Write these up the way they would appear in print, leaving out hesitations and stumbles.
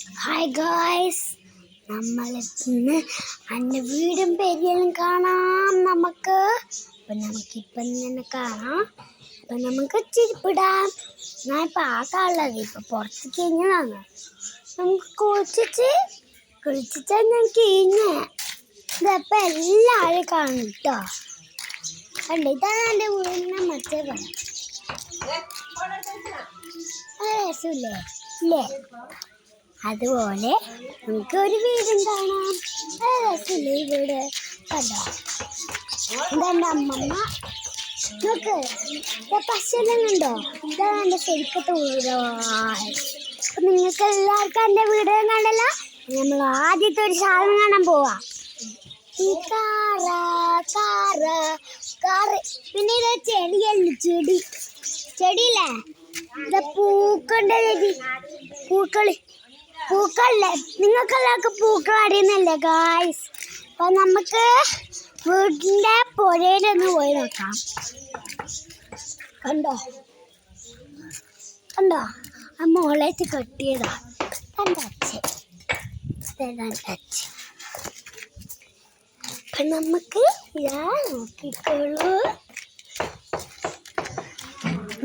Hi guys, നമ്മളിന്ന് എൻ്റെ വീടും പെരിയലും കാണാം. നമുക്കിപ്പം തന്നെ കാണാം. അപ്പം നമുക്ക് ചിരിപ്പിടാം. ഞാൻ ഇപ്പം ആക്കാനുള്ളത് ഇപ്പം പുറത്ത് കഴിഞ്ഞതാണ്. നമുക്ക് കുളിച്ചിട്ടാ ഞാൻ കഴിഞ്ഞേ. ഇതപ്പം എല്ലാവരും കാണും കേട്ടോ. കണ്ടോ, ഇതാണ് എൻ്റെ വീടിൻ്റെ മറ്റേ പണം. രസമില്ലേ ഇല്ലേ? അതുപോലെ നമുക്കൊരു വീടും കാണാം. രസമില്ലേ ഈ വീട്? കണ്ടോ, ഇതെൻ്റെ അമ്മമ്മ. നോക്ക്, പശുവെല്ലാം കണ്ടോ? ഇതാണ് എൻ്റെ ശരിക്കത്തെ വീട്. അപ്പം നിങ്ങൾക്ക് എല്ലാവർക്കും എൻ്റെ വീട് കണ്ടല്ലോ. നമ്മൾ ആദ്യത്തെ ഒരു സാധനം കാണാൻ പോവാ. ഈ കാറ് പിന്നെ ഇത് ചെടിയല്ലേ, ചെടിയില്ലേ? ഇത് പൂക്കളുടെ പൂക്കളല്ലേ? നിങ്ങൾക്കെല്ലാവർക്കും പൂക്കൾ അറിയുന്നല്ലേ ഗായ്സ്? അപ്പം നമുക്ക് വീടിൻ്റെ പുരയിലൊന്ന് പോയി നോക്കാം. കണ്ടോ ആ മോളേറ്റ് കെട്ടിയതാ എൻ്റെ അച്ഛൻ. അപ്പം നമുക്ക് നോക്കിക്കോളൂ.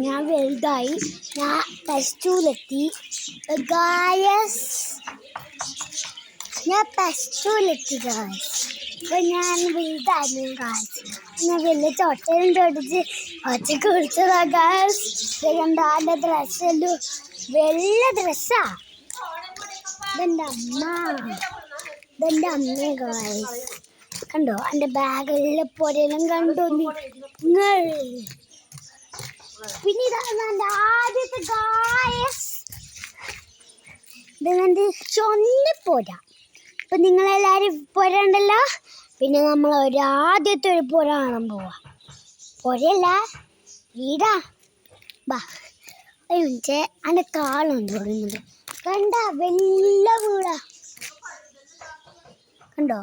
ഞാൻ വലുതായി, ഞാൻ +2-ലെത്തി ഗായ്സ്. അപ്പം ഞാൻ വലുതായിരുന്നു ഗായ്സ്. ഞാൻ വലിയ ചൊട്ടയും തൊടിച്ച് ഒച്ചക്ക് കുടിച്ചതാ ഗായ്സ്. കണ്ട എൻ്റെ ഡ്രസ്സല്ലോ, വെള്ള ഡ്രസ്സാ. ഇതെൻ്റെ അമ്മ ഗായ്സ്. കണ്ടോ എൻ്റെ ബാഗെല്ലാം പുരയിലും കണ്ടോ നിങ്ങൾ? പിന്നെ ഇതാണ് എൻ്റെ ആദ്യത്തെ ഗായ്സ്. ഇതെന്റെ ചൊന്നിപ്പോര. അപ്പം നിങ്ങളെല്ലാവരും പുര ഉണ്ടല്ലോ. പിന്നെ നമ്മൾ ആദ്യത്തെ ഒരു പുര കാണാൻ പോവാ. പുരയല്ല, വീടാ. ബാ മിനിറ്റ്, എൻ്റെ കാളുണ്ട് തുടങ്ങുന്നത്. കണ്ട വലിയ വീടാ. കണ്ടോ,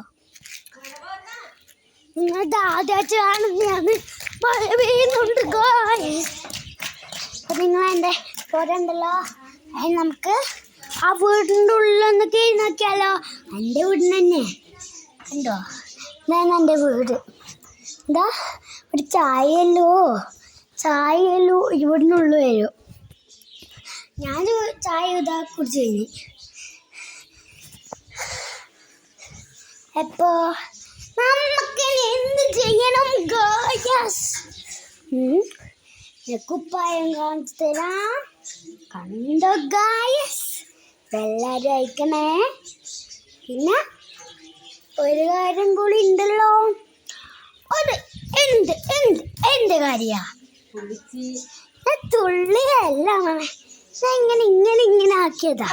നിങ്ങളുടെ ആദ്യമായിട്ട് കാണുന്നതാണ്. മഴ പെയ്യുന്നുണ്ട് ഗായ്സ്. അപ്പം നിങ്ങളെൻ്റെ പുര ഉണ്ടല്ലോ, അതിന് നമുക്ക് ആ വീടിൻ്റെ ഉള്ളിലൊന്ന് കയറി നോക്കിയാലോ. എൻ്റെ വീടിന് തന്നെ കണ്ടോ, ഇതാണ് എൻ്റെ വീട്. എന്താ ഒരു ചായയല്ലോ ഇവിടുന്നുള്ളു വരും. ഞാൻ ചായ ഇതാ കുടിച്ച് കഴിഞ്ഞു. എപ്പോ നമുക്ക് എന്ത് ചെയ്യണം ഗായ്സ്? കുപ്പായം കാണിച്ചു തരാം. കണ്ടോ ഗായ്സ്, എല്ലാവരും അയക്കണേ. പിന്നെ ഒരു കാര്യം കൂടി ഉണ്ടല്ലോ. അത് എന്ത് കാര്യാ? തുള്ളിയല്ല, ഇങ്ങനെ ആക്കിയതാ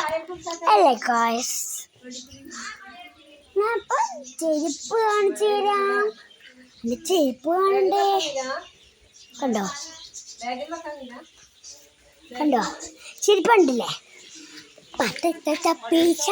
അല്ലേ ഗായ്സ്? ഞാൻ ഇപ്പം ചെരുപ്പ് കാണിച്ചു തരാം. എൻ്റെ ചെരുപ്പ് കാണണ്ടേ? കണ്ടോ ചെരുപ്പ് ഉണ്ടല്ലേ? പീച്ച